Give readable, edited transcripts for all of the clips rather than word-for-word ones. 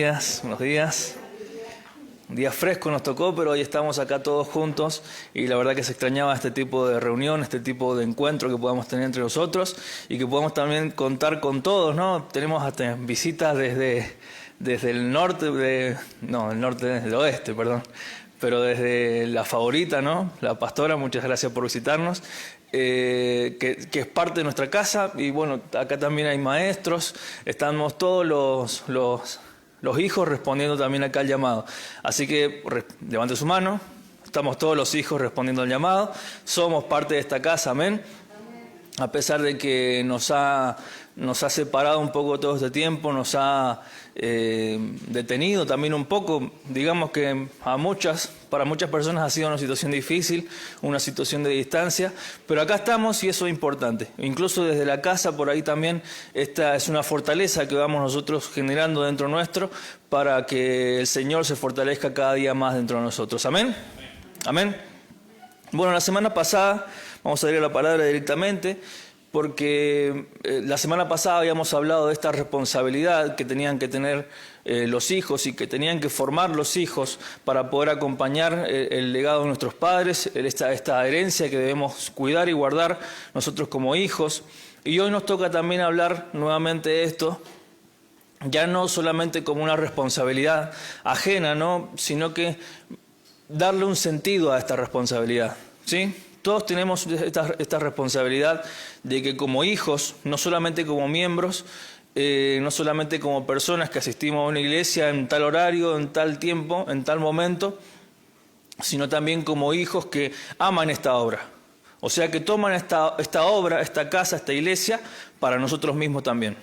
días, buenos días. Un día fresco nos tocó, pero hoy estamos acá todos juntos y la verdad que se extrañaba este tipo de reunión, este tipo de encuentro que podamos tener entre nosotros y que podamos también contar con todos, ¿no? Tenemos hasta visitas desde el norte, del oeste, perdón, pero desde la favorita, ¿no? La pastora, muchas gracias por visitarnos. Que es parte de nuestra casa y bueno, acá también hay maestros, estamos todos los hijos respondiendo también acá al llamado. Así que levante su mano, estamos todos los hijos respondiendo al llamado, somos parte de esta casa, amén. A pesar de que nos ha separado un poco todo este tiempo, nos ha detenido también un poco, digamos que para muchas personas ha sido una situación difícil, una situación de distancia, pero acá estamos y eso es importante. Incluso desde la casa por ahí también esta es una fortaleza que vamos nosotros generando dentro nuestro para que el Señor se fortalezca cada día más dentro de nosotros. Amén. Amén. Bueno, la semana pasada, vamos a ir a la palabra directamente, porque la semana pasada habíamos hablado de esta responsabilidad que tenían que tener los hijos y que tenían que formar los hijos para poder acompañar el legado de nuestros padres, esta herencia que debemos cuidar y guardar nosotros como hijos. Y hoy nos toca también hablar nuevamente de esto, ya no solamente como una responsabilidad ajena, ¿no? Sino que darle un sentido a esta responsabilidad, ¿sí? Todos tenemos esta responsabilidad de que como hijos, no solamente como miembros, no solamente como personas que asistimos a una iglesia en tal horario, en tal tiempo, en tal momento, sino también como hijos que aman esta obra. O sea que toman esta obra, esta casa, esta iglesia, para nosotros mismos también,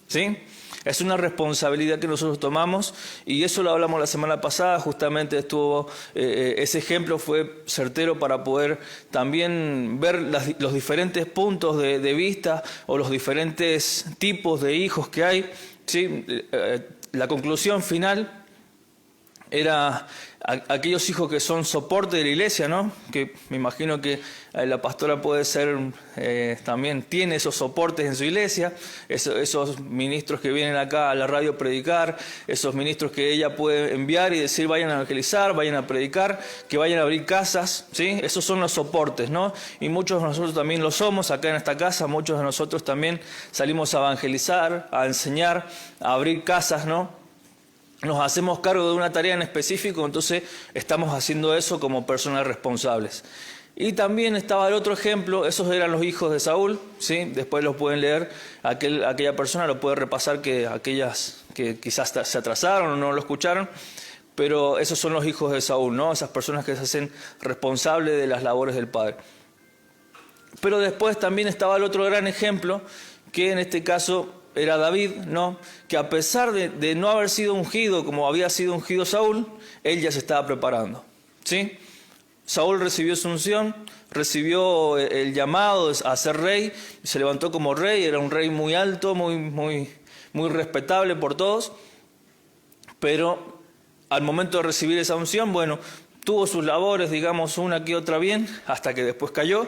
¿sí? Es una responsabilidad que nosotros tomamos y eso lo hablamos la semana pasada, justamente ese ejemplo fue certero para poder también ver los diferentes puntos de vista o los diferentes tipos de hijos que hay, ¿sí? La conclusión final era aquellos hijos que son soporte de la iglesia, ¿no? Que me imagino que la pastora puede ser, también tiene esos soportes en su iglesia, esos ministros que vienen acá a la radio a predicar, esos ministros que ella puede enviar y decir vayan a evangelizar, vayan a predicar, que vayan a abrir casas, ¿sí? Esos son los soportes, ¿no? Y muchos de nosotros también lo somos acá en esta casa, muchos de nosotros también salimos a evangelizar, a enseñar, a abrir casas, ¿no? Nos hacemos cargo de una tarea en específico, entonces estamos haciendo eso como personas responsables. Y también estaba el otro ejemplo, esos eran los hijos de Saúl, ¿sí? Después los pueden leer, aquella persona lo puede repasar, que aquellas que quizás se atrasaron o no lo escucharon, pero esos son los hijos de Saúl, ¿no? Esas personas que se hacen responsables de las labores del padre. Pero después también estaba el otro gran ejemplo, que en este caso era David, ¿no? Que a pesar de no haber sido ungido como había sido ungido Saúl, él ya se estaba preparando, ¿sí? Saúl recibió su unción, recibió el llamado a ser rey, se levantó como rey, era un rey muy alto, muy respetable por todos, pero al momento de recibir esa unción, bueno, tuvo sus labores, digamos, una que otra bien, hasta que después cayó.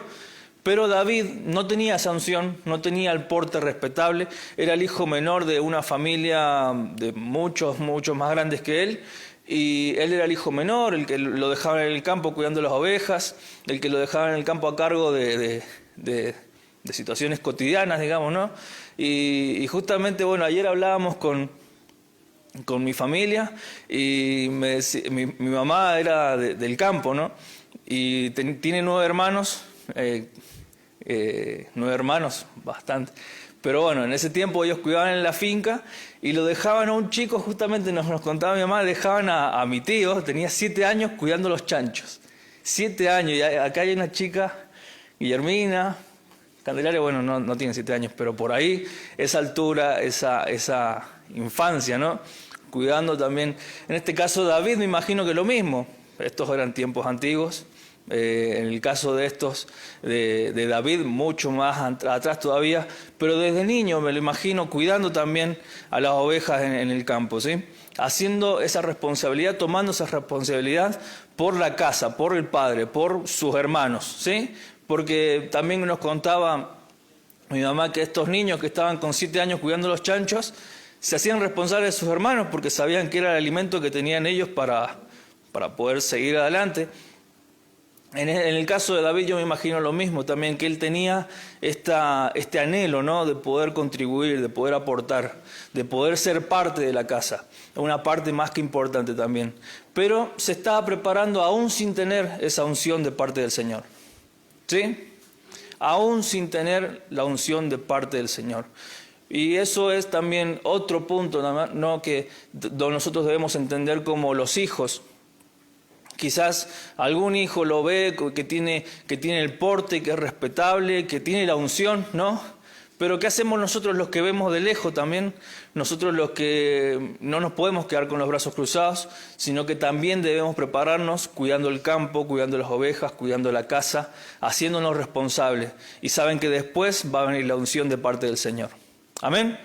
Pero David no tenía esa unción, no tenía el porte respetable, era el hijo menor de una familia de muchos más grandes que él, y él era el hijo menor, el que lo dejaban en el campo cuidando las ovejas, el que lo dejaban en el campo a cargo de situaciones cotidianas, digamos, ¿no? Y justamente, bueno, ayer hablábamos con mi familia y mi mamá era del campo, ¿no? Y tiene 9 hermanos. 9 hermanos, bastante. Pero bueno, en ese tiempo ellos cuidaban en la finca y lo dejaban a un chico, justamente nos contaba mi mamá, dejaban a mi tío, tenía 7 años cuidando los chanchos. 7 años, y acá hay una chica, Guillermina, Candelaria, bueno, no tiene 7 años, pero por ahí, esa altura, esa infancia, ¿no? Cuidando también, en este caso David, me imagino que lo mismo, estos eran tiempos antiguos. En el caso de estos, de David, mucho más atrás todavía, pero desde niño me lo imagino cuidando también a las ovejas en el campo, ¿sí? Haciendo esa responsabilidad, tomando esa responsabilidad por la casa, por el padre, por sus hermanos, ¿sí? Porque también nos contaba mi mamá que estos niños que estaban con 7 años cuidando los chanchos, se hacían responsables de sus hermanos porque sabían que era el alimento que tenían ellos para poder seguir adelante. En el caso de David yo me imagino lo mismo también, que él tenía este anhelo, ¿no?, de poder contribuir, de poder aportar, de poder ser parte de la casa, una parte más que importante también. Pero se estaba preparando aún sin tener esa unción de parte del Señor, ¿sí? Aún sin tener la unción de parte del Señor. Y eso es también otro punto, ¿no?, que nosotros debemos entender como los hijos. Quizás algún hijo lo ve que tiene el porte, que es respetable, que tiene la unción, ¿no? Pero ¿qué hacemos nosotros los que vemos de lejos también? Nosotros los que no nos podemos quedar con los brazos cruzados, sino que también debemos prepararnos cuidando el campo, cuidando las ovejas, cuidando la casa, haciéndonos responsables. Y saben que después va a venir la unción de parte del Señor. Amén.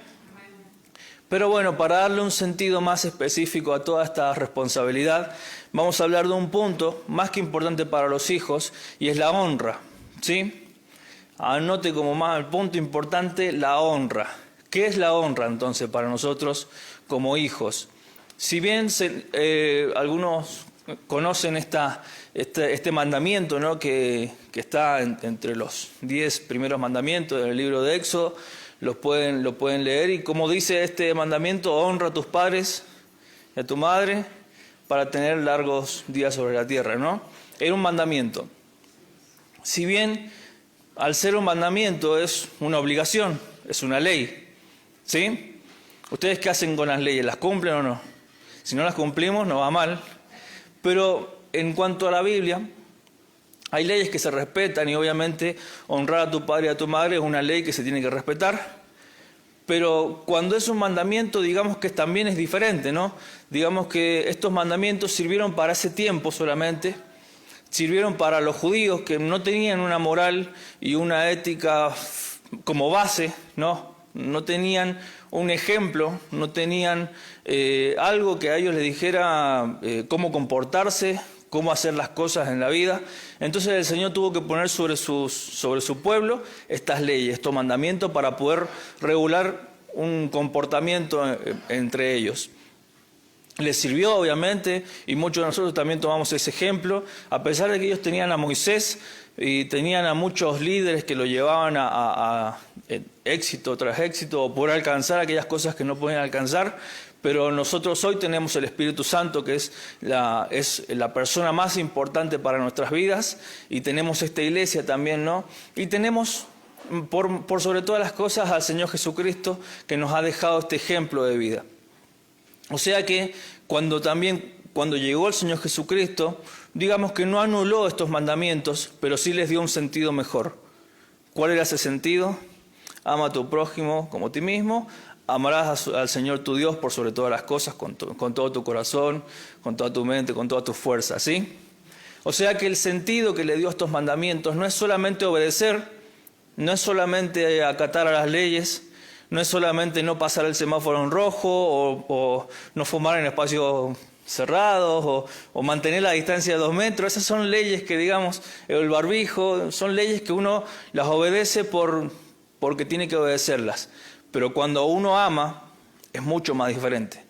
Pero bueno, para darle un sentido más específico a toda esta responsabilidad, vamos a hablar de un punto más que importante para los hijos, y es la honra, ¿sí? Anote como más el punto importante, la honra. ¿Qué es la honra entonces para nosotros como hijos? Si bien algunos conocen este mandamiento, ¿no?, que está entre los 10 primeros mandamientos del libro de Éxodo, lo pueden leer, y como dice este mandamiento: honra a tus padres y a tu madre para tener largos días sobre la tierra, ¿no? Era un mandamiento. Si bien al ser un mandamiento es una obligación, es una ley, ¿sí? ¿Ustedes qué hacen con las leyes? ¿Las cumplen o no? Si no las cumplimos nos va mal. Pero en cuanto a la Biblia, hay leyes que se respetan, y obviamente honrar a tu padre y a tu madre es una ley que se tiene que respetar. Pero cuando es un mandamiento, digamos que también es diferente, ¿no? Digamos que estos mandamientos sirvieron para ese tiempo solamente, sirvieron para los judíos que no tenían una moral y una ética como base, ¿no? No tenían un ejemplo, no tenían algo que a ellos les dijera cómo comportarse, cómo hacer las cosas en la vida. Entonces el Señor tuvo que poner sobre su pueblo estas leyes, estos mandamientos, para poder regular un comportamiento entre ellos. Les sirvió obviamente, y muchos de nosotros también tomamos ese ejemplo, a pesar de que ellos tenían a Moisés y tenían a muchos líderes que lo llevaban a éxito tras éxito, o poder alcanzar aquellas cosas que no podían alcanzar. Pero nosotros hoy tenemos el Espíritu Santo, que es la persona más importante para nuestras vidas, y tenemos esta iglesia también, ¿no? Y tenemos, por sobre todas las cosas, al Señor Jesucristo, que nos ha dejado este ejemplo de vida. O sea que cuando llegó el Señor Jesucristo, digamos que no anuló estos mandamientos, pero sí les dio un sentido mejor. ¿Cuál era ese sentido? Ama a tu prójimo como a ti mismo. Amarás al Señor tu Dios por sobre todas las cosas, con todo tu corazón, con toda tu mente, con toda tu fuerza, ¿sí? O sea que el sentido que le dio a estos mandamientos no es solamente obedecer, no es solamente acatar a las leyes, no es solamente no pasar el semáforo en rojo, o no fumar en espacios cerrados, o mantener la distancia de 2 metros. Esas son leyes que, digamos, el barbijo, son leyes que uno las obedece porque tiene que obedecerlas. Pero cuando uno ama, es mucho más diferente,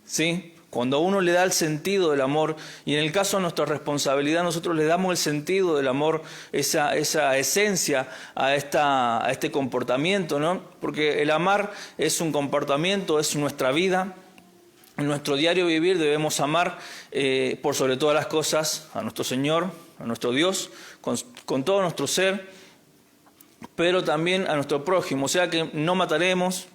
¿sí? Cuando uno le da el sentido del amor, y en el caso de nuestra responsabilidad, nosotros le damos el sentido del amor, esa esencia a este comportamiento, ¿no? Porque el amar es un comportamiento, es nuestra vida. En nuestro diario vivir debemos amar por sobre todas las cosas a nuestro Señor, a nuestro Dios, con todo nuestro ser, pero también a nuestro prójimo. O sea que no mataremos,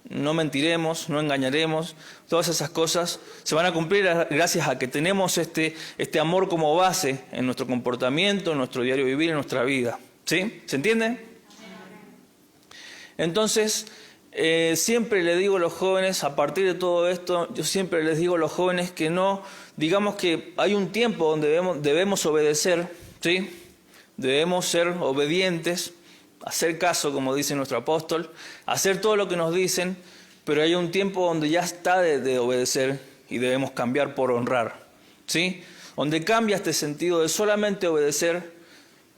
no mentiremos, no engañaremos. Todas esas cosas se van a cumplir gracias a que tenemos este amor como base en nuestro comportamiento, en nuestro diario vivir, en nuestra vida. ¿Sí? ¿Se entiende? Entonces, siempre le digo a los jóvenes, a partir de todo esto, yo siempre les digo a los jóvenes que no, digamos que hay un tiempo donde debemos obedecer, ¿sí? Debemos ser obedientes, hacer caso, como dice nuestro apóstol, hacer todo lo que nos dicen, pero hay un tiempo donde ya está de obedecer y debemos cambiar por honrar, ¿sí? Donde cambia este sentido de solamente obedecer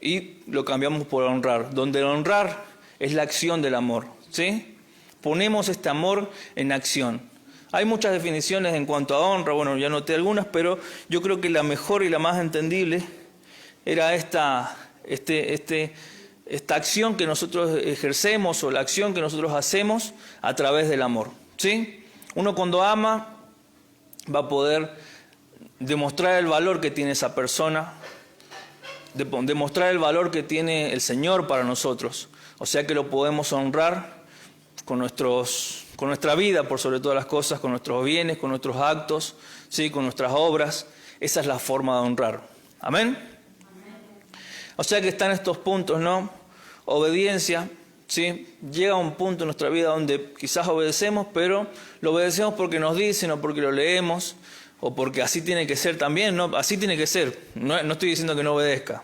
y lo cambiamos por honrar, donde el honrar es la acción del amor, ¿sí? ponemos este amor en acción. Hay muchas definiciones en cuanto a honra, bueno, ya noté algunas, pero yo creo que la mejor y la más entendible era esta acción que nosotros ejercemos o la acción que nosotros hacemos a través del amor, ¿sí? Uno cuando ama va a poder demostrar el valor que tiene esa persona, demostrar el valor que tiene el Señor para nosotros. O sea que lo podemos honrar con nuestra vida, por sobre todas las cosas, con nuestros bienes, con nuestros actos, ¿sí? Con nuestras obras. Esa es la forma de honrar. ¿Amén? O sea que están estos puntos, ¿no? Obediencia, ¿sí? Llega un punto en nuestra vida donde quizás obedecemos, pero lo obedecemos porque nos dicen o porque lo leemos o porque así tiene que ser también, ¿no? Así tiene que ser. No estoy diciendo que no obedezca,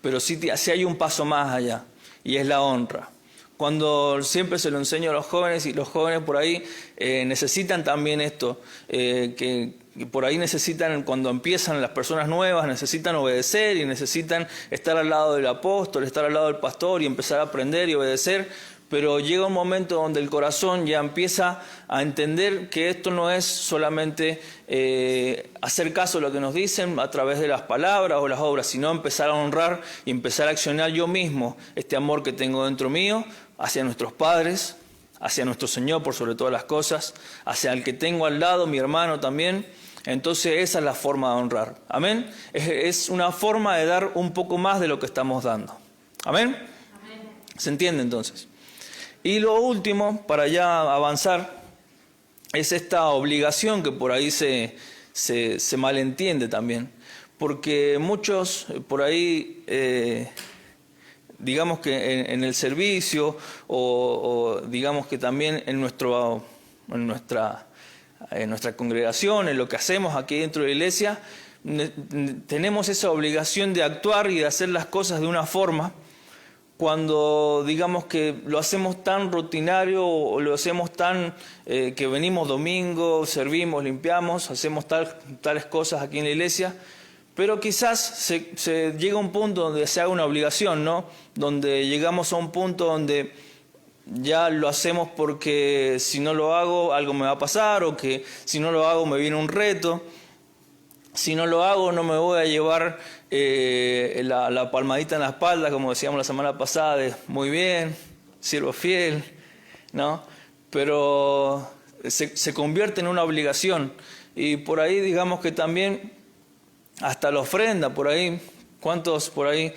pero sí hay un paso más allá y es la honra. Cuando siempre se lo enseño a los jóvenes y los jóvenes por ahí necesitan también esto, que por ahí necesitan, cuando empiezan las personas nuevas, necesitan obedecer y necesitan estar al lado del apóstol, estar al lado del pastor y empezar a aprender y obedecer, pero llega un momento donde el corazón ya empieza a entender que esto no es solamente hacer caso a lo que nos dicen a través de las palabras o las obras, sino empezar a honrar y empezar a accionar yo mismo este amor que tengo dentro mío hacia nuestros padres, hacia nuestro Señor por sobre todas las cosas, hacia el que tengo al lado, mi hermano también. Entonces esa es la forma de honrar. ¿Amén? Es una forma de dar un poco más de lo que estamos dando. ¿Amén? Amén. ¿Se entiende entonces? Y lo último, para ya avanzar, es esta obligación que por ahí se malentiende también. Porque muchos por ahí, digamos que en el servicio o digamos que también en nuestra congregación, en lo que hacemos aquí dentro de la iglesia, tenemos esa obligación de actuar y de hacer las cosas de una forma. Cuando digamos que lo hacemos tan rutinario o lo hacemos tan que venimos domingo, servimos, limpiamos, hacemos tales cosas aquí en la iglesia, pero quizás se llega a un punto donde se haga una obligación, ¿no? Donde llegamos a un punto donde ya lo hacemos porque si no lo hago algo me va a pasar, o que si no lo hago me viene un reto. Si no lo hago, no me voy a llevar la palmadita en la espalda, como decíamos la semana pasada, de muy bien, siervo fiel, ¿no? Pero se convierte en una obligación. Y por ahí, digamos que también, hasta la ofrenda, por ahí, ¿cuántos por ahí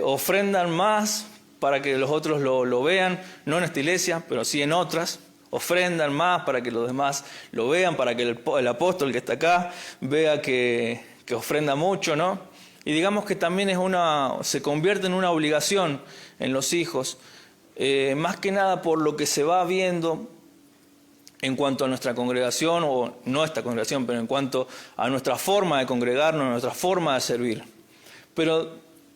ofrendan más para que los otros lo vean? No en esta iglesia, pero sí en otras. Ofrendan más para que los demás lo vean, para que el apóstol que está acá vea que ofrenda mucho, ¿no? Y digamos que también se convierte en una obligación en los hijos, más que nada por lo que se va viendo en cuanto a nuestra congregación, o no esta congregación, pero en cuanto a nuestra forma de congregarnos, nuestra forma de servir. Pero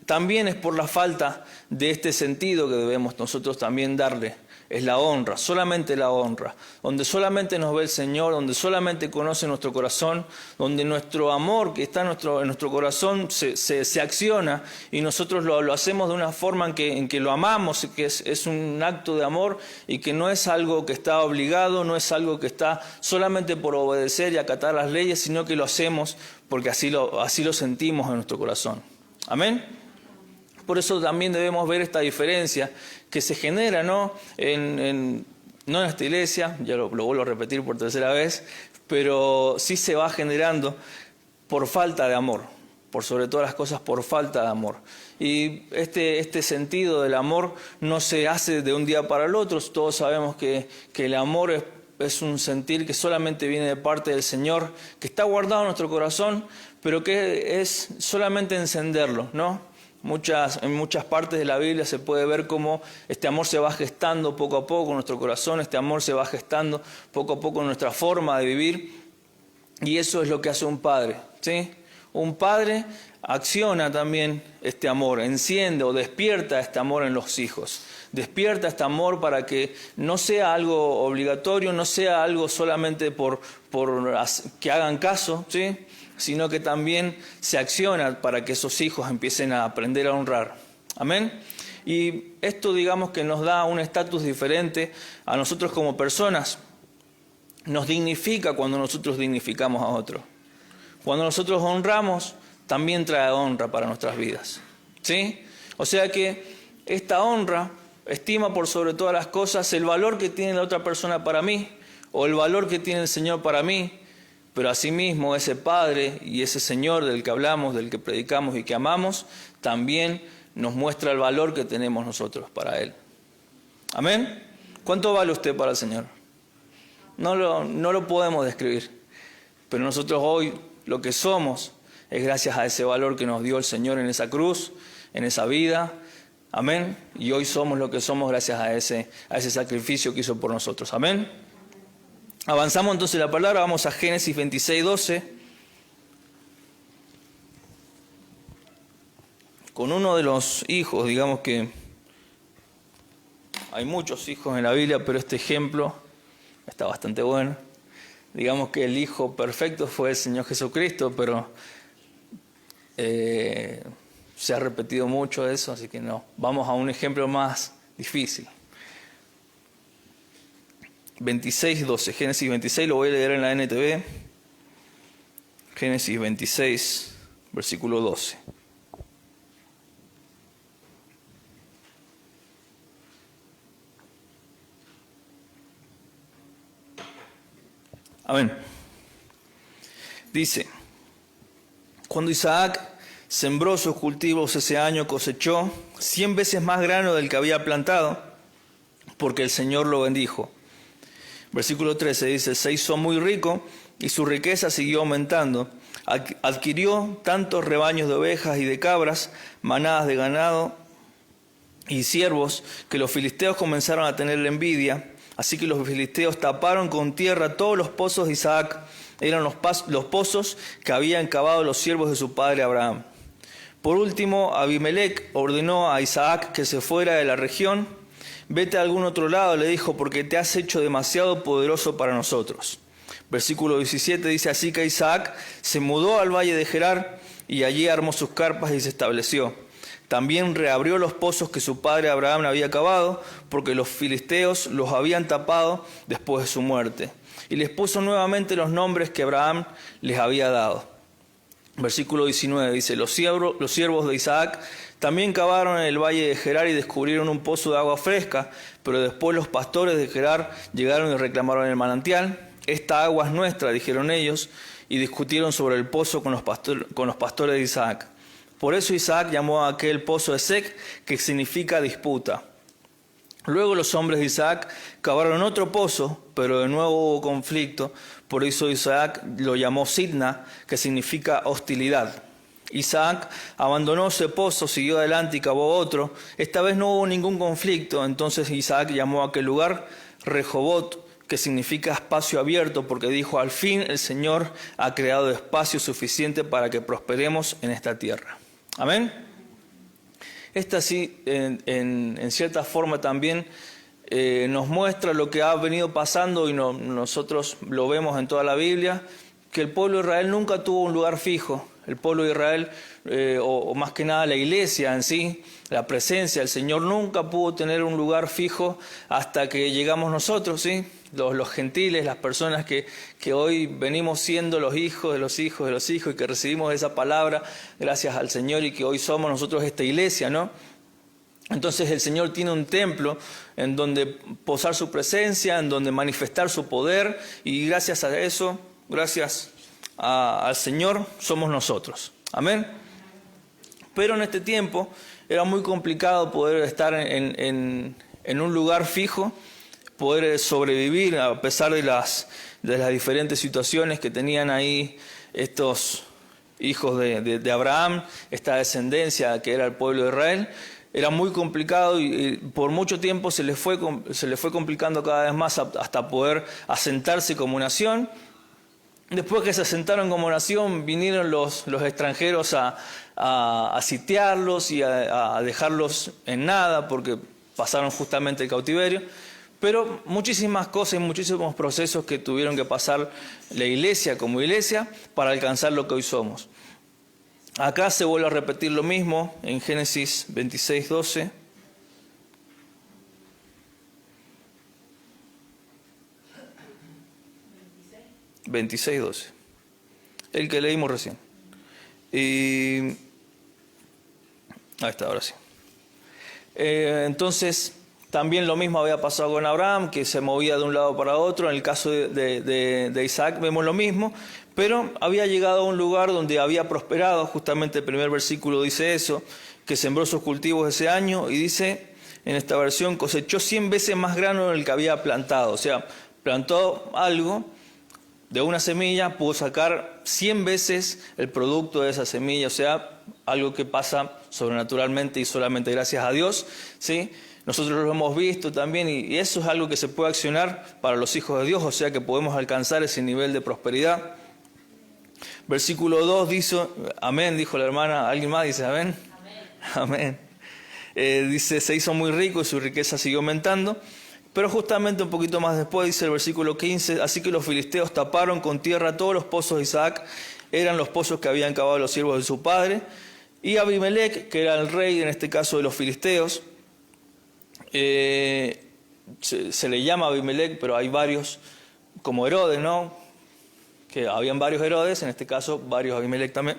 también es por la falta de este sentido que debemos nosotros también darle. Es la honra, solamente la honra, donde solamente nos ve el Señor, donde solamente conoce nuestro corazón, donde nuestro amor que está en nuestro corazón se acciona y nosotros lo hacemos de una forma en que lo amamos, que es un acto de amor y que no es algo que está obligado, no es algo que está solamente por obedecer y acatar las leyes, sino que lo hacemos porque así lo sentimos en nuestro corazón. Amén. Por eso también debemos ver esta diferencia que se genera, ¿no? No en esta iglesia, ya lo vuelvo a repetir por tercera vez, pero sí se va generando por falta de amor, por sobre todas las cosas por falta de amor. Y este sentido del amor no se hace de un día para el otro. Todos sabemos que el amor es un sentir que solamente viene de parte del Señor, que está guardado en nuestro corazón, pero que es solamente encenderlo, ¿no? En muchas partes de la Biblia se puede ver cómo este amor se va gestando poco a poco en nuestro corazón, este amor se va gestando poco a poco en nuestra forma de vivir, y eso es lo que hace un padre, ¿sí? Un padre acciona también este amor, enciende o despierta este amor en los hijos, despierta este amor para que no sea algo obligatorio, no sea algo solamente por que hagan caso, ¿sí? Sino que también se acciona para que esos hijos empiecen a aprender a honrar. Amén. Y esto, digamos, que nos da un estatus diferente a nosotros como personas. Nos dignifica cuando nosotros dignificamos a otros. Cuando nosotros honramos, también trae honra para nuestras vidas. ¿Sí? O sea que esta honra estima por sobre todas las cosas el valor que tiene la otra persona para mí, o el valor que tiene el Señor para mí, pero asimismo ese Padre y ese Señor del que hablamos, del que predicamos y que amamos, también nos muestra el valor que tenemos nosotros para Él. ¿Amén? ¿Cuánto vale usted para el Señor? No lo podemos describir, pero nosotros hoy lo que somos es gracias a ese valor que nos dio el Señor en esa cruz, en esa vida. Amén. Y hoy somos lo que somos gracias a ese sacrificio que hizo por nosotros. Amén. Avanzamos entonces la palabra, vamos a Génesis 26, 12. Con uno de los hijos, digamos que hay muchos hijos en la Biblia, pero este ejemplo está bastante bueno. Digamos que el hijo perfecto fue el Señor Jesucristo, pero se ha repetido mucho eso, así que no. Vamos a un ejemplo más difícil. 26, 12. Génesis 26, lo voy a leer en la NTV. Génesis 26, versículo 12. Amén. Dice: cuando Isaac sembró sus cultivos ese año, cosechó 100 veces más grano del que había plantado, porque el Señor lo bendijo. Versículo 13 dice: se hizo muy rico y su riqueza siguió aumentando. Adquirió tantos rebaños de ovejas y de cabras, manadas de ganado y siervos, que los filisteos comenzaron a tenerle envidia. Así que los filisteos taparon con tierra todos los pozos de Isaac. Eran los pozos que habían cavado los siervos de su padre Abraham. Por último, Abimelec ordenó a Isaac que se fuera de la región. Vete a algún otro lado, le dijo, porque te has hecho demasiado poderoso para nosotros. Versículo 17 dice: así que Isaac se mudó al valle de Gerar y allí armó sus carpas y se estableció. También reabrió los pozos que su padre Abraham había cavado, porque los filisteos los habían tapado después de su muerte. Y les puso nuevamente los nombres que Abraham les había dado. Versículo 19 dice: los siervos de Isaac también cavaron en el valle de Gerar y descubrieron un pozo de agua fresca, pero después los pastores de Gerar llegaron y reclamaron el manantial. Esta agua es nuestra, dijeron ellos, y discutieron sobre el pozo con los pastores de Isaac. Por eso Isaac llamó a aquel pozo Esek, que significa disputa. Luego los hombres de Isaac cavaron otro pozo, pero de nuevo hubo conflicto. Por eso Isaac lo llamó Sidna, que significa hostilidad. Isaac abandonó ese pozo, siguió adelante y cavó otro. Esta vez no hubo ningún conflicto. Entonces Isaac llamó a aquel lugar Rehobot, que significa espacio abierto, porque dijo: al fin el Señor ha creado espacio suficiente para que prosperemos en esta tierra. Amén. Esta sí, en cierta forma también nos muestra lo que ha venido pasando y nosotros lo vemos en toda la Biblia, que el pueblo de Israel nunca tuvo un lugar fijo. El pueblo de Israel, o más que nada la iglesia en sí, la presencia del Señor, nunca pudo tener un lugar fijo hasta que llegamos nosotros, ¿sí? Los gentiles, las personas que hoy venimos siendo los hijos de los hijos de los hijos y que recibimos esa palabra gracias al Señor y que hoy somos nosotros esta iglesia, ¿no? Entonces el Señor tiene un templo en donde posar su presencia, en donde manifestar su poder, y gracias a eso, gracias al Señor, somos nosotros. Amén. Pero en este tiempo era muy complicado poder estar en un lugar fijo, poder sobrevivir a pesar de las diferentes situaciones que tenían ahí estos hijos de Abraham, esta descendencia que era el pueblo de Israel. Era muy complicado y por mucho tiempo se les fue complicando cada vez más hasta poder asentarse como nación. Después que se asentaron como nación, vinieron los extranjeros a sitiarlos y a dejarlos en nada, porque pasaron justamente el cautiverio. Pero muchísimas cosas y muchísimos procesos que tuvieron que pasar la iglesia como iglesia para alcanzar lo que hoy somos. Acá se vuelve a repetir lo mismo en Génesis 26, 12. 26, 12. El que leímos recién. Y ahí está, ahora sí. Entonces, también lo mismo había pasado con Abraham, que se movía de un lado para otro. En el caso de Isaac vemos lo mismo, pero había llegado a un lugar donde había prosperado. Justamente el primer versículo dice eso, que sembró sus cultivos ese año, y dice en esta versión, cosechó 100 veces más grano del que había plantado. O sea, plantó algo de una semilla, pudo sacar 100 veces el producto de esa semilla. O sea, algo que pasa sobrenaturalmente y solamente gracias a Dios, ¿sí? Nosotros lo hemos visto también, y eso es algo que se puede accionar para los hijos de Dios, o sea que podemos alcanzar ese nivel de prosperidad. Versículo 2 dice, amén, dijo la hermana. ¿Alguien más dice amén? Amén. Dice, se hizo muy rico y su riqueza siguió aumentando. Pero justamente un poquito más después dice el versículo 15, así que los filisteos taparon con tierra todos los pozos de Isaac, eran los pozos que habían cavado los siervos de su padre. Y Abimelec, que era el rey en este caso de los filisteos, se le llama Abimelec, pero hay varios, como Herodes, ¿no? Que habían varios Herodes, en este caso varios Abimelec también.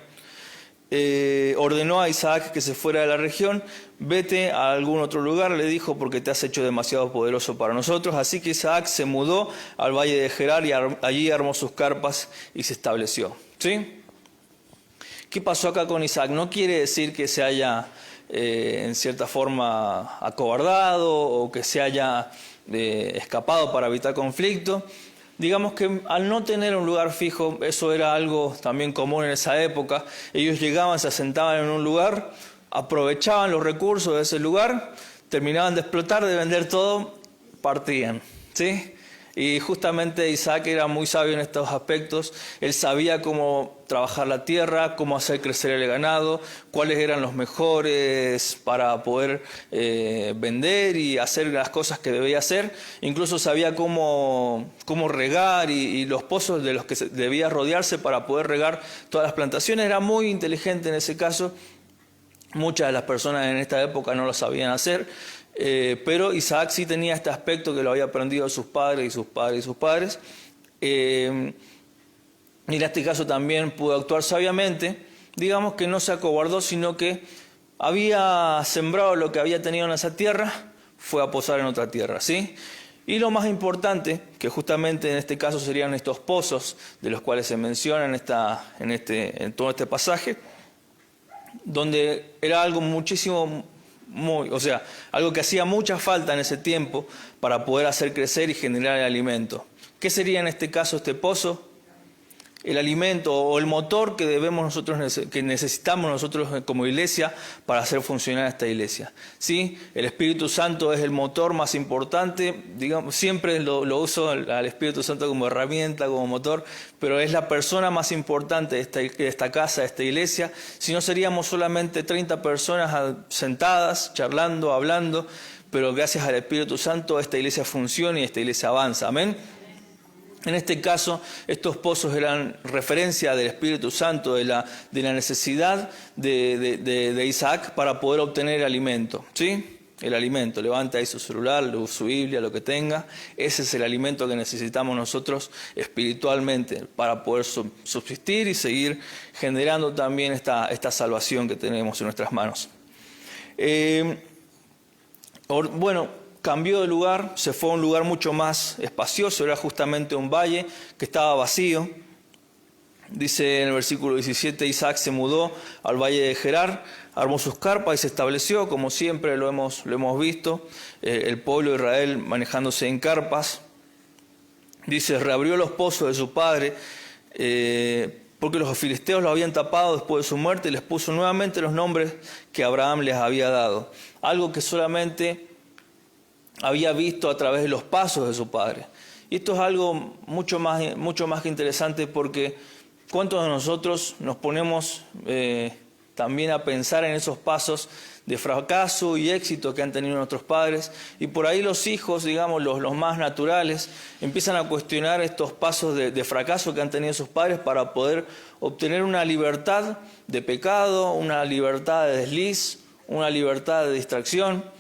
Ordenó a Isaac que se fuera de la región. Vete a algún otro lugar, le dijo, porque te has hecho demasiado poderoso para nosotros. Así que Isaac se mudó al valle de Gerar y allí armó sus carpas y se estableció. ¿Sí? ¿Qué pasó acá con Isaac? No quiere decir que se haya en cierta forma acobardado o que se haya escapado para evitar conflicto. Digamos que al no tener un lugar fijo, eso era algo también común en esa época. Ellos llegaban, se asentaban en un lugar, aprovechaban los recursos de ese lugar, terminaban de explotar, de vender todo, partían, ¿sí? Y justamente Isaac era muy sabio en estos aspectos. Él sabía cómo trabajar la tierra, cómo hacer crecer el ganado, cuáles eran los mejores para poder vender y hacer las cosas que debía hacer. Incluso sabía cómo regar y los pozos de los que debía rodearse para poder regar todas las plantaciones. Era muy inteligente en ese caso. Muchas de las personas en esta época no lo sabían hacer. Pero Isaac sí tenía este aspecto que lo había aprendido de sus padres y sus padres y sus padres. Y en este caso también pudo actuar sabiamente. Digamos que no se acobardó, sino que había sembrado lo que había tenido en esa tierra, fue a posar en otra tierra, ¿sí? Y lo más importante, que justamente en este caso serían estos pozos de los cuales se menciona en todo este pasaje, donde era algo algo que hacía mucha falta en ese tiempo para poder hacer crecer y generar el alimento. ¿Qué sería en este caso este pozo? El alimento o el motor que necesitamos nosotros como iglesia para hacer funcionar esta iglesia. ¿Sí? El Espíritu Santo es el motor más importante. Digamos, siempre lo uso al Espíritu Santo como herramienta, como motor, pero es la persona más importante de esta casa, de esta iglesia. Si no, seríamos solamente 30 personas sentadas, charlando, hablando, pero gracias al Espíritu Santo esta iglesia funciona y esta iglesia avanza. Amén. En este caso, estos pozos eran referencia del Espíritu Santo, de la necesidad de Isaac para poder obtener alimento. ¿Sí? El alimento. Levanta ahí su celular, su Biblia, lo que tenga. Ese es el alimento que necesitamos nosotros espiritualmente para poder subsistir y seguir generando también esta salvación que tenemos en nuestras manos. Cambió de lugar, se fue a un lugar mucho más espacioso, era justamente un valle que estaba vacío. Dice en el versículo 17, Isaac se mudó al valle de Gerar, armó sus carpas y se estableció, como siempre lo hemos visto, el pueblo de Israel manejándose en carpas. Dice, reabrió los pozos de su padre, porque los filisteos lo habían tapado después de su muerte, y les puso nuevamente los nombres que Abraham les había dado. Algo que solamente había visto a través de los pasos de su padre. Y esto es algo mucho más que interesante, porque ¿cuántos de nosotros nos ponemos también a pensar en esos pasos de fracaso y éxito que han tenido nuestros padres? Y por ahí los hijos, digamos, los más naturales, empiezan a cuestionar estos pasos de fracaso que han tenido sus padres para poder obtener una libertad de pecado, una libertad de desliz, una libertad de distracción,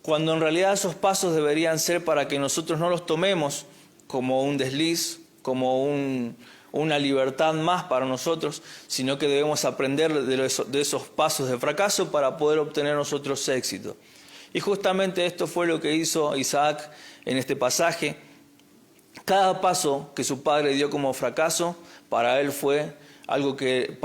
cuando en realidad esos pasos deberían ser para que nosotros no los tomemos como un desliz, como una libertad más para nosotros, sino que debemos aprender de esos pasos de fracaso para poder obtener nosotros éxito. Y justamente esto fue lo que hizo Isaac en este pasaje. Cada paso que su padre dio como fracaso, para él fue algo que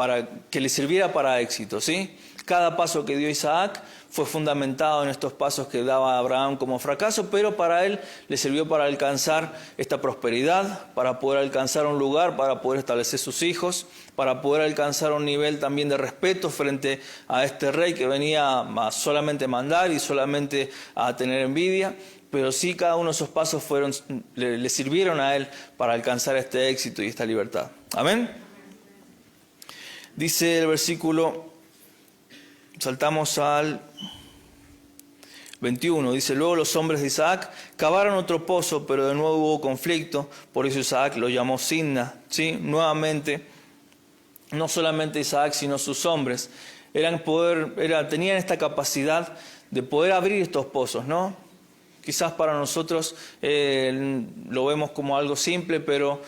le sirviera para éxito, ¿sí? Cada paso que dio Isaac fue fundamentado en estos pasos que daba Abraham como fracaso, pero para él le sirvió para alcanzar esta prosperidad, para poder alcanzar un lugar, para poder establecer sus hijos, para poder alcanzar un nivel también de respeto frente a este rey que venía a solamente mandar y solamente a tener envidia. Pero sí, cada uno de esos pasos le sirvieron a él para alcanzar este éxito y esta libertad. Amén. Dice el versículo, saltamos al 21, dice: luego los hombres de Isaac cavaron otro pozo, pero de nuevo hubo conflicto, por eso Isaac lo llamó Sidna. ¿Sí? Nuevamente, no solamente Isaac, sino sus hombres tenían esta capacidad de poder abrir estos pozos, ¿no? Quizás para nosotros lo vemos como algo simple, pero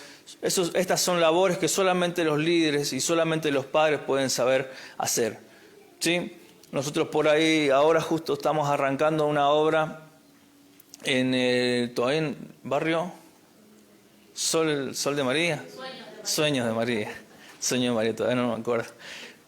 estas son labores que solamente los líderes y solamente los padres pueden saber hacer. ¿Sí? Nosotros por ahí ahora justo estamos arrancando una obra todavía en barrio Sol de María. Sueños de María. Sueños de María, todavía no me acuerdo.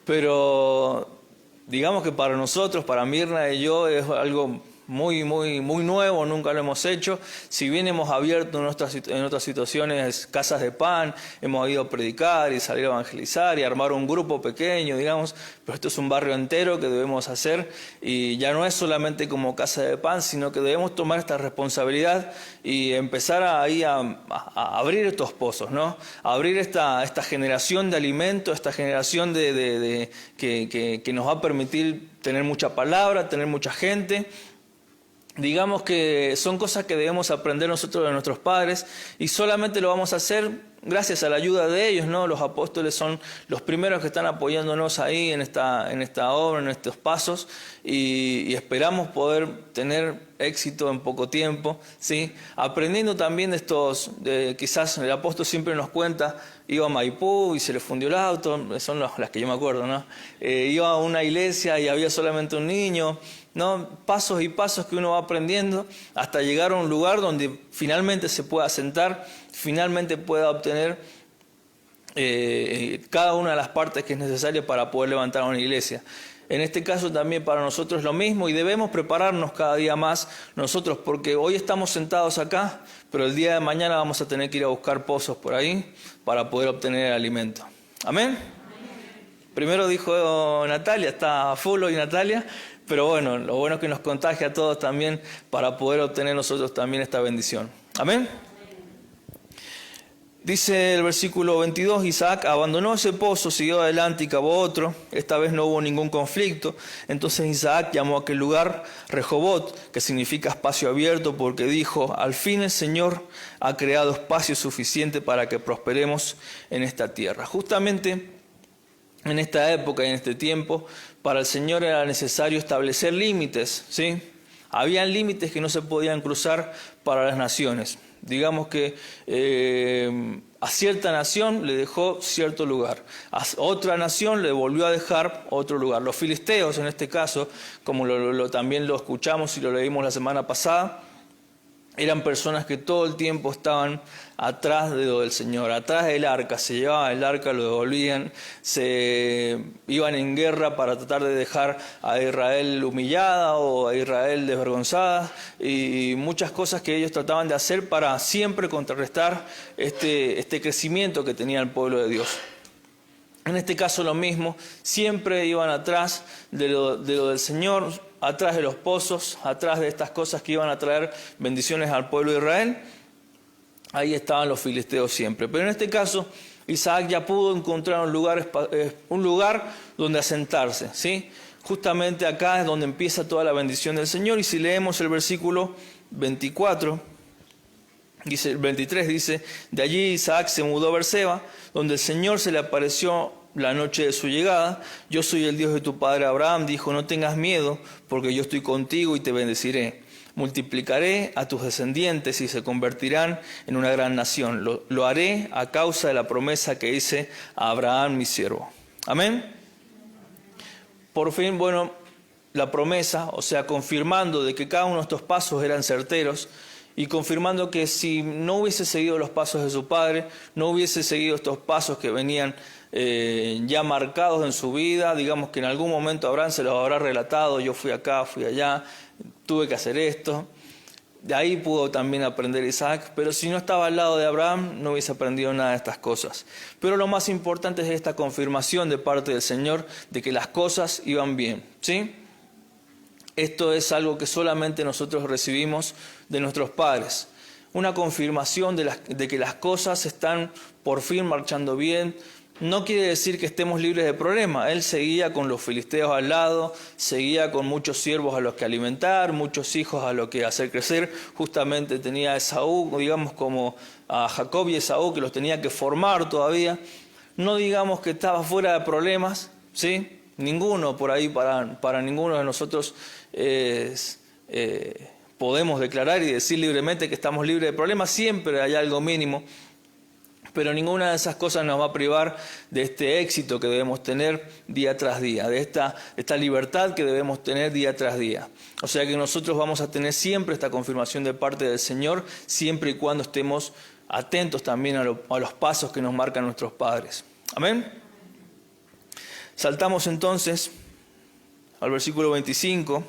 Pero digamos que para nosotros, para Mirna y yo, es algo muy nuevo, nunca lo hemos hecho. Si bien hemos abierto en otras situaciones casas de pan, hemos ido a predicar y salir a evangelizar y armar un grupo pequeño, digamos, pero esto es un barrio entero que debemos hacer, y ya no es solamente como casa de pan, sino que debemos tomar esta responsabilidad y empezar ahí a abrir estos pozos, ¿no? A abrir esta generación de alimento, esta generación que nos va a permitir tener mucha palabra, tener mucha gente. Digamos que son cosas que debemos aprender nosotros de nuestros padres, y solamente lo vamos a hacer gracias a la ayuda de ellos, ¿no? Los apóstoles son los primeros que están apoyándonos ahí en esta obra, en estos pasos, y esperamos poder tener éxito en poco tiempo, ¿sí? Aprendiendo también quizás el apóstol siempre nos cuenta, iba a Maipú y se le fundió el auto, son las que yo me acuerdo, ¿no? Iba a una iglesia y había solamente un niño, ¿no? Pasos y pasos que uno va aprendiendo hasta llegar a un lugar donde finalmente se pueda sentar, finalmente pueda obtener cada una de las partes que es necesaria para poder levantar una iglesia. En este caso también para nosotros es lo mismo, y debemos prepararnos cada día más nosotros, porque hoy estamos sentados acá, pero el día de mañana vamos a tener que ir a buscar pozos por ahí para poder obtener el alimento. ¿Amén? Primero dijo Natalia, está full hoy Natalia, pero bueno, lo bueno es que nos contagia a todos también para poder obtener nosotros también esta bendición. ¿Amén? Dice el versículo 22, Isaac abandonó ese pozo, siguió adelante y cavó otro. Esta vez no hubo ningún conflicto. Entonces Isaac llamó a aquel lugar Rehobot, que significa espacio abierto, porque dijo: al fin el Señor ha creado espacio suficiente para que prosperemos en esta tierra. Justamente en esta época y en este tiempo, para el Señor era necesario establecer límites, ¿sí? Habían límites que no se podían cruzar para las naciones. Digamos que a cierta nación le dejó cierto lugar, a otra nación le volvió a dejar otro lugar. Los filisteos, en este caso, como también lo escuchamos y lo leímos la semana pasada, eran personas que todo el tiempo estaban atrás de lo del Señor, atrás del arca. Se llevaban el arca, lo devolvían, se iban en guerra para tratar de dejar a Israel humillada o a Israel desvergonzada, y muchas cosas que ellos trataban de hacer para siempre contrarrestar este crecimiento que tenía el pueblo de Dios. En este caso lo mismo, siempre iban atrás de lo del Señor, atrás de los pozos, atrás de estas cosas que iban a traer bendiciones al pueblo de Israel. Ahí estaban los filisteos siempre. Pero en este caso, Isaac ya pudo encontrar un lugar donde asentarse, ¿sí? Justamente acá es donde empieza toda la bendición del Señor. Y si leemos el versículo 24, el 23 dice: de allí Isaac se mudó a Berseba, donde el Señor se le apareció la noche de su llegada. Yo soy el Dios de tu padre Abraham, dijo: no tengas miedo, porque yo estoy contigo y te bendeciré. multiplicaré a tus descendientes y se convertirán en una gran nación. Lo haré a causa de la promesa que hice a Abraham, mi siervo. Amén. Por fin, bueno, la promesa, o sea, confirmando de que cada uno de estos pasos eran certeros y confirmando que si no hubiese seguido los pasos de su padre, no hubiese seguido estos pasos que venían ya marcados en su vida, digamos que en algún momento Abraham se los habrá relatado, yo fui acá, fui allá, tuve que hacer esto. De ahí pudo también aprender Isaac, pero si no estaba al lado de Abraham, no hubiese aprendido nada de estas cosas. Pero lo más importante es esta confirmación de parte del Señor de que las cosas iban bien, ¿sí? Esto es algo que solamente nosotros recibimos de nuestros padres. Una confirmación de que las cosas están por fin marchando bien. No quiere decir que estemos libres de problemas. Él seguía con los filisteos al lado, seguía con muchos siervos a los que alimentar, muchos hijos a los que hacer crecer. Justamente tenía a Esaú, digamos como a Jacob y Esaú, que los tenía que formar todavía. No digamos que estaba fuera de problemas, ¿sí? Ninguno por ahí, para ninguno de nosotros podemos declarar y decir libremente que estamos libres de problemas. Siempre hay algo mínimo. Pero ninguna de esas cosas nos va a privar de este éxito que debemos tener día tras día, de esta libertad que debemos tener día tras día. O sea que nosotros vamos a tener siempre esta confirmación de parte del Señor, siempre y cuando estemos atentos también a los pasos que nos marcan nuestros padres. Amén. Saltamos entonces al versículo 25.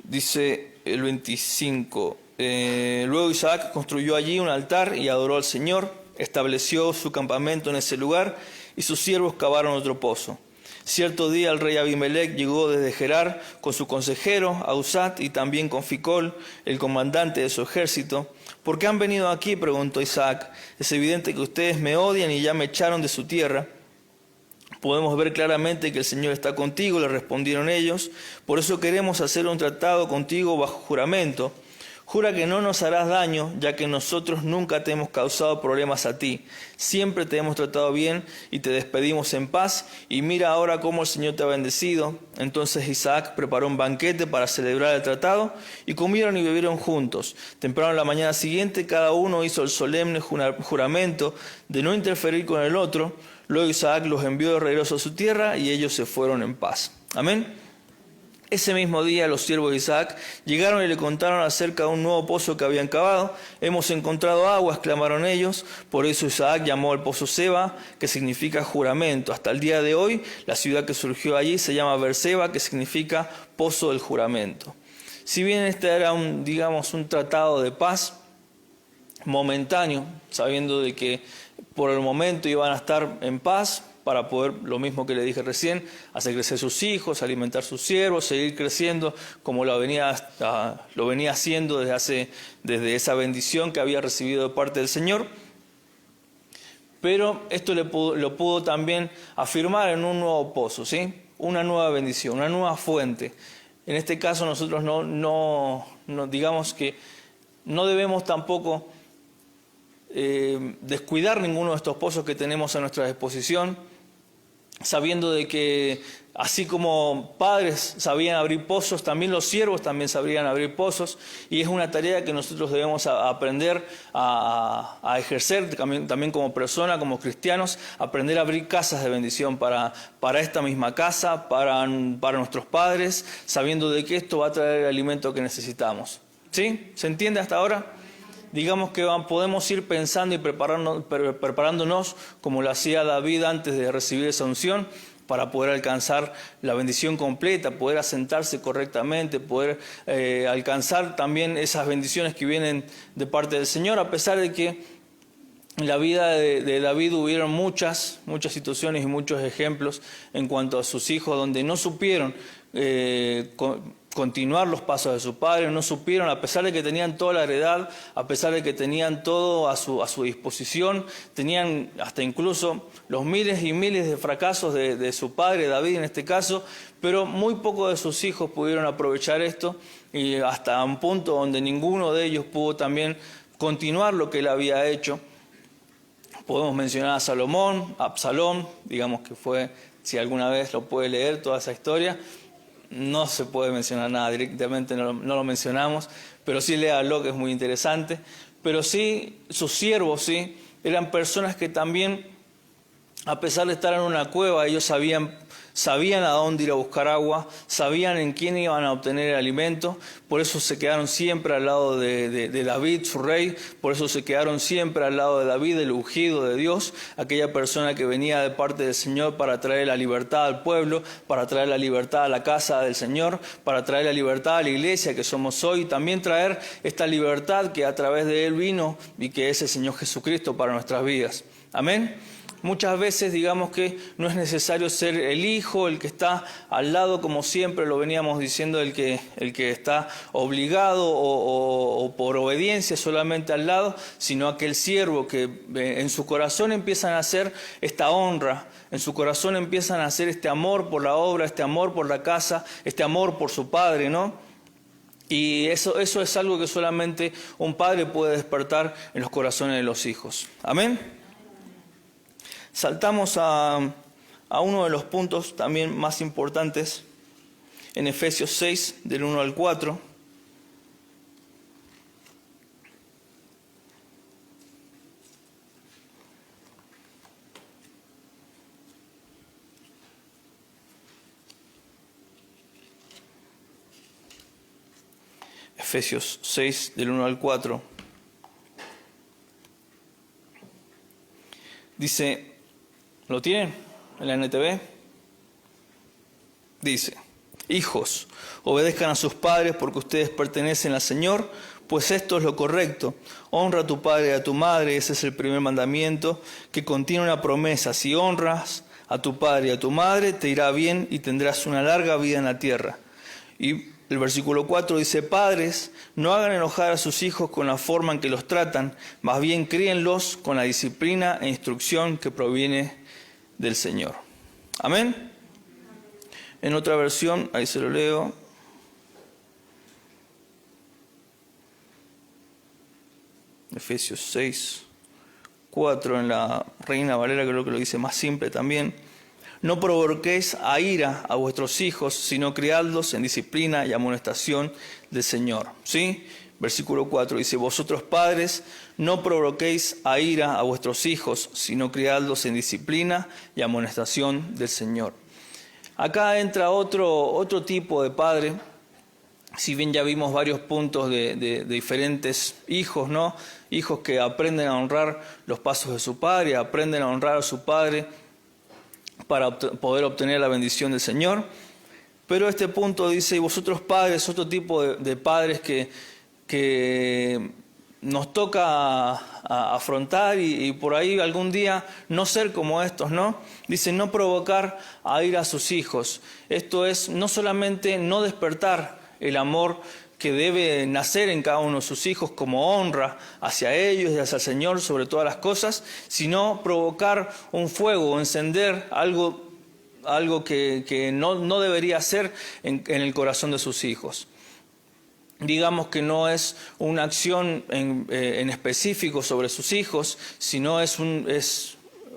Dice el 25, luego Isaac construyó allí un altar y adoró al Señor, estableció su campamento en ese lugar y sus siervos cavaron otro pozo. Cierto día el rey Abimelec llegó desde Gerar con su consejero, Ahuzat, y también con Ficol, el comandante de su ejército. ¿Por qué han venido aquí?, preguntó Isaac. Es evidente que ustedes me odian y ya me echaron de su tierra. Podemos ver claramente que el Señor está contigo, le respondieron ellos. Por eso queremos hacer un tratado contigo bajo juramento. Jura que no nos harás daño, ya que nosotros nunca te hemos causado problemas a ti. Siempre te hemos tratado bien y te despedimos en paz. Y mira ahora cómo el Señor te ha bendecido. Entonces Isaac preparó un banquete para celebrar el tratado y comieron y bebieron juntos. Temprano en la mañana siguiente cada uno hizo el solemne juramento de no interferir con el otro. Luego Isaac los envió de regreso a su tierra y ellos se fueron en paz. Amén. Ese mismo día los siervos de Isaac llegaron y le contaron acerca de un nuevo pozo que habían cavado. Hemos encontrado agua, exclamaron ellos. Por eso Isaac llamó al pozo Seba, que significa juramento. Hasta el día de hoy, la ciudad que surgió allí se llama Beerseba, que significa pozo del juramento. Si bien este era un tratado de paz momentáneo, sabiendo de que por el momento iban a estar en paz para poder, lo mismo que le dije recién, hacer crecer sus hijos, alimentar sus siervos, seguir creciendo como lo venía haciendo desde esa bendición que había recibido de parte del Señor. Pero esto lo pudo también afirmar en un nuevo pozo, ¿sí? Una nueva bendición, una nueva fuente. En este caso nosotros no digamos que no debemos tampoco descuidar ninguno de estos pozos que tenemos a nuestra disposición, sabiendo de que así como padres sabían abrir pozos, también los siervos también sabrían abrir pozos, y es una tarea que nosotros debemos aprender a ejercer también como persona, como cristianos, aprender a abrir casas de bendición para esta misma casa, para nuestros padres, sabiendo de que esto va a traer el alimento que necesitamos. ¿Sí? ¿Se entiende hasta ahora? Digamos que podemos ir pensando y preparándonos como lo hacía David antes de recibir esa unción, para poder alcanzar la bendición completa, poder asentarse correctamente, poder alcanzar también esas bendiciones que vienen de parte del Señor, a pesar de que en la vida de David hubieron muchas situaciones y muchos ejemplos en cuanto a sus hijos, donde no supieron continuar los pasos de su padre, no supieron, a pesar de que tenían toda la heredad, a pesar de que tenían todo a su disposición, tenían hasta incluso los miles y miles de fracasos de su padre, David en este caso, pero muy pocos de sus hijos pudieron aprovechar esto, y hasta un punto donde ninguno de ellos pudo también continuar lo que él había hecho, Podemos mencionar a Salomón, a Absalón, digamos que fue, si alguna vez lo puede leer, toda esa historia. No se puede mencionar nada, directamente no lo mencionamos, pero sí léalo, que es muy interesante. Pero sí, sus siervos, sí, eran personas que también, a pesar de estar en una cueva, ellos sabían a dónde ir a buscar agua, sabían en quién iban a obtener el alimento, por eso se quedaron siempre al lado de David, su rey, por eso se quedaron siempre al lado de David, el ungido de Dios, aquella persona que venía de parte del Señor para traer la libertad al pueblo, para traer la libertad a la casa del Señor, para traer la libertad a la iglesia que somos hoy, y también traer esta libertad que a través de Él vino y que es el Señor Jesucristo para nuestras vidas. Amén. Muchas veces digamos que no es necesario ser el hijo, el que está al lado, como siempre lo veníamos diciendo, el que está obligado o por obediencia solamente al lado, sino aquel siervo que en su corazón empiezan a hacer esta honra, en su corazón empiezan a hacer este amor por la obra, este amor por la casa, este amor por su padre, ¿no? Y eso es algo que solamente un padre puede despertar en los corazones de los hijos. Amén. Saltamos a uno de los puntos también más importantes en Efesios 6, del 1 al 4. Efesios 6, del 1 al 4. Dice, ¿lo tienen en la NTV? Dice, hijos, obedezcan a sus padres porque ustedes pertenecen al Señor, pues esto es lo correcto. Honra a tu padre y a tu madre, ese es el primer mandamiento, que contiene una promesa. Si honras a tu padre y a tu madre, te irá bien y tendrás una larga vida en la tierra. Y el versículo 4 dice, padres, no hagan enojar a sus hijos con la forma en que los tratan, más bien críenlos con la disciplina e instrucción que proviene del Señor. Amén. En otra versión, ahí se lo leo. Efesios 6, 4 en la Reina Valera, creo que lo dice más simple también. No provoquéis a ira a vuestros hijos, sino criadlos en disciplina y amonestación del Señor. ¿Sí? Versículo 4 dice, vosotros padres, no provoquéis a ira a vuestros hijos, sino criadlos en disciplina y amonestación del Señor. Acá entra otro tipo de padre, si bien ya vimos varios puntos de diferentes hijos, ¿no? Hijos que aprenden a honrar los pasos de su padre, aprenden a honrar a su padre para poder obtener la bendición del Señor. Pero este punto dice, y vosotros padres, otro tipo de padres que nos toca afrontar y por ahí algún día no ser como estos, ¿no? Dice, no provocar a ira a sus hijos. Esto es no solamente no despertar el amor que debe nacer en cada uno de sus hijos como honra hacia ellos y hacia el Señor sobre todas las cosas, sino provocar un fuego, encender algo que no debería ser en el corazón de sus hijos. Digamos que no es una acción en específico sobre sus hijos, sino es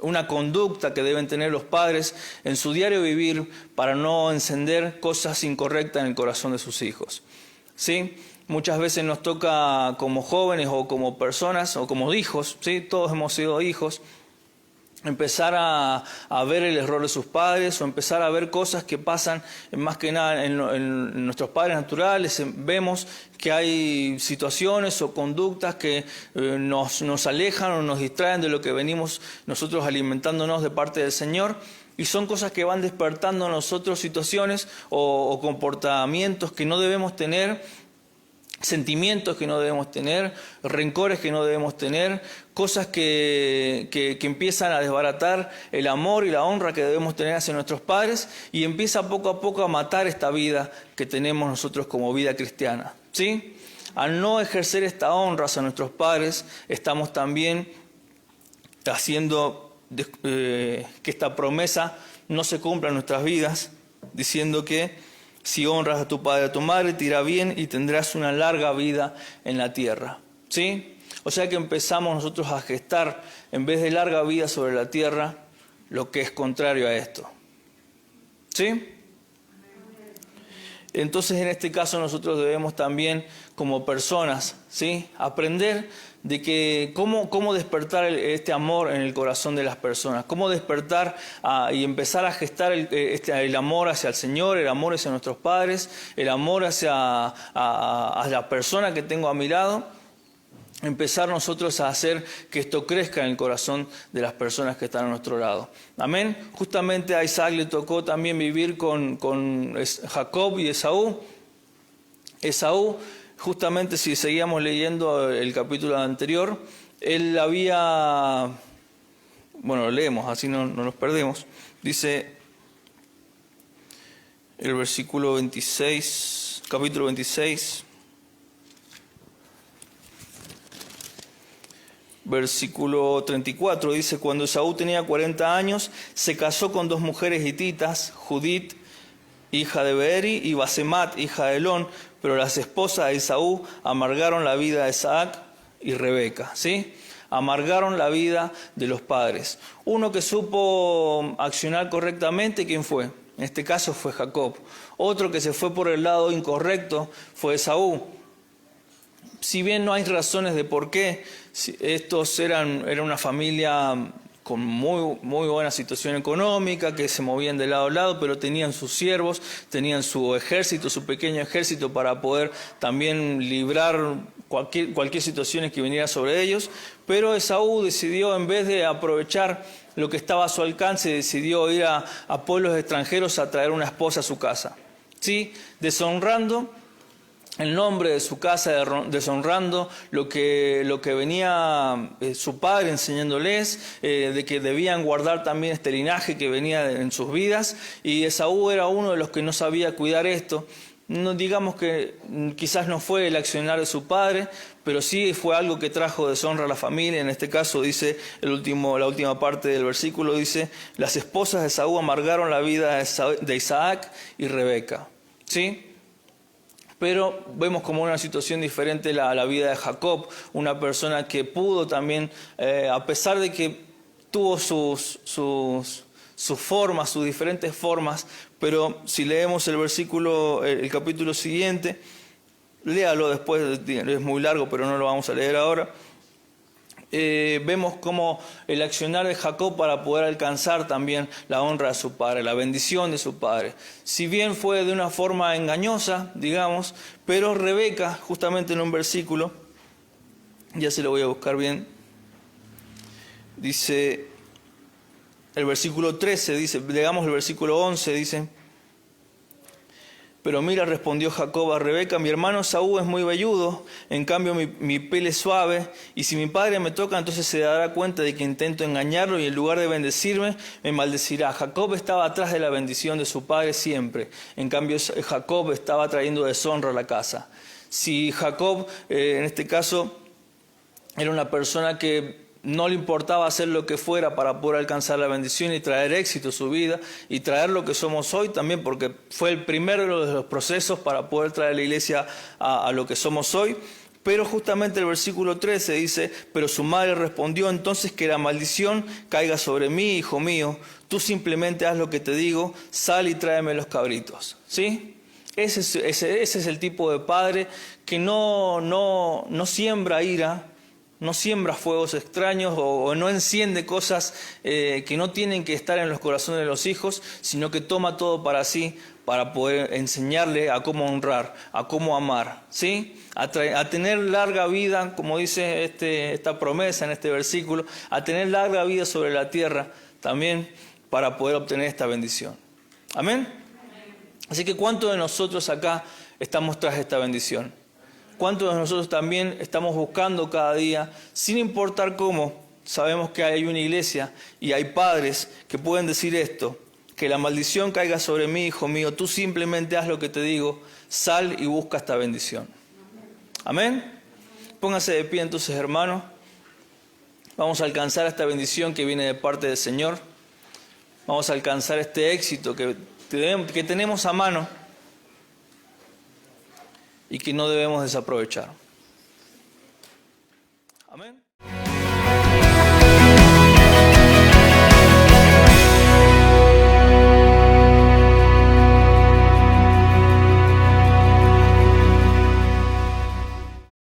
una conducta que deben tener los padres en su diario vivir para no encender cosas incorrectas en el corazón de sus hijos. ¿Sí? Muchas veces nos toca como jóvenes o como personas o como hijos, ¿sí? Todos hemos sido hijos, empezar a ver el error de sus padres o empezar a ver cosas que pasan más que nada en nuestros padres naturales. Vemos que hay situaciones o conductas que nos alejan o nos distraen de lo que venimos nosotros alimentándonos de parte del Señor. Y son cosas que van despertando en nosotros situaciones o comportamientos que no debemos tener, sentimientos que no debemos tener, rencores que no debemos tener, cosas que empiezan a desbaratar el amor y la honra que debemos tener hacia nuestros padres y empieza poco a poco a matar esta vida que tenemos nosotros como vida cristiana. ¿Sí? Al no ejercer esta honra hacia nuestros padres, estamos también haciendo que esta promesa no se cumpla en nuestras vidas, diciendo que si honras a tu padre y a tu madre, te irá bien y tendrás una larga vida en la tierra. ¿Sí? O sea que empezamos nosotros a gestar, en vez de larga vida sobre la tierra, lo que es contrario a esto. ¿Sí? Entonces, en este caso, nosotros debemos también, como personas, ¿sí?, aprender de que cómo despertar este amor en el corazón de las personas, cómo despertar y empezar a gestar el amor hacia el Señor, el amor hacia nuestros padres, el amor hacia a la persona que tengo a mi lado. Empezar nosotros a hacer que esto crezca en el corazón de las personas que están a nuestro lado. Amén. Justamente a Isaac le tocó también vivir con Jacob y Esaú. Esaú, justamente si seguíamos leyendo el capítulo anterior, él había... Bueno, lo leemos, así no nos perdemos. Dice el versículo 26, capítulo 26... Versículo 34 dice: cuando Esaú tenía 40 años, se casó con 2 mujeres hititas, Judit, hija de Beeri, y Basemat, hija de Elón, pero las esposas de Esaú amargaron la vida de Isaac y Rebeca, ¿sí? Amargaron la vida de los padres. Uno que supo accionar correctamente, ¿quién fue? En este caso fue Jacob. Otro que se fue por el lado incorrecto fue Esaú. Si bien no hay razones de por qué, estos era una familia con muy buena situación económica, que se movían de lado a lado, pero tenían sus siervos, tenían su ejército, su pequeño ejército para poder también librar cualquier situación que viniera sobre ellos. Pero Esaú decidió, en vez de aprovechar lo que estaba a su alcance, decidió ir a pueblos extranjeros a traer una esposa a su casa, ¿sí? Deshonrando el nombre de su casa, deshonrando lo que venía su padre enseñándoles, de que debían guardar también este linaje que venía en sus vidas. Y Esaú era uno de los que no sabía cuidar esto. No digamos que quizás no fue el accionar de su padre, pero sí fue algo que trajo deshonra a la familia. En este caso dice la última parte del versículo, dice: las esposas de Esaú amargaron la vida de Isaac y Rebeca, ¿sí? Pero vemos como una situación diferente a la vida de Jacob, una persona que pudo también, a pesar de que tuvo sus formas, sus diferentes formas, pero si leemos el capítulo siguiente, léalo después, es muy largo, pero no lo vamos a leer ahora. Vemos como el accionar de Jacob para poder alcanzar también la honra de su padre, la bendición de su padre. Si bien fue de una forma engañosa, digamos, pero Rebeca, justamente en un versículo, ya se lo voy a buscar bien, dice, el versículo 13, dice, legamos el versículo 11, dice: pero mira, respondió Jacob a Rebeca, mi hermano Esaú es muy velludo, en cambio mi piel es suave, y si mi padre me toca, entonces se dará cuenta de que intento engañarlo, y en lugar de bendecirme, me maldecirá. Jacob estaba atrás de la bendición de su padre siempre, en cambio Jacob estaba trayendo deshonra a la casa. Si Jacob, en este caso, era una persona que no le importaba hacer lo que fuera para poder alcanzar la bendición y traer éxito a su vida y traer lo que somos hoy también, porque fue el primero de los procesos para poder traer a la iglesia a lo que somos hoy. Pero justamente el versículo 13 dice: pero su madre respondió entonces que la maldición caiga sobre mí, hijo mío, tú simplemente haz lo que te digo, sal y tráeme los cabritos, ¿sí? Ese es el tipo de padre que no siembra ira, no siembra fuegos extraños o no enciende cosas que no tienen que estar en los corazones de los hijos, sino que toma todo para sí, para poder enseñarle a cómo honrar, a cómo amar, ¿sí? A tener larga vida, como dice esta promesa en este versículo, a tener larga vida sobre la tierra también para poder obtener esta bendición. ¿Amén? Así que ¿cuántos de nosotros acá estamos tras esta bendición? ¿Cuántos de nosotros también estamos buscando cada día, sin importar cómo? Sabemos que hay una iglesia y hay padres que pueden decir esto: que la maldición caiga sobre mí, hijo mío, tú simplemente haz lo que te digo, sal y busca esta bendición. Amén. Póngase de pie entonces, hermano. Vamos a alcanzar esta bendición que viene de parte del Señor. Vamos a alcanzar este éxito que tenemos a mano y que no debemos desaprovechar. Amén.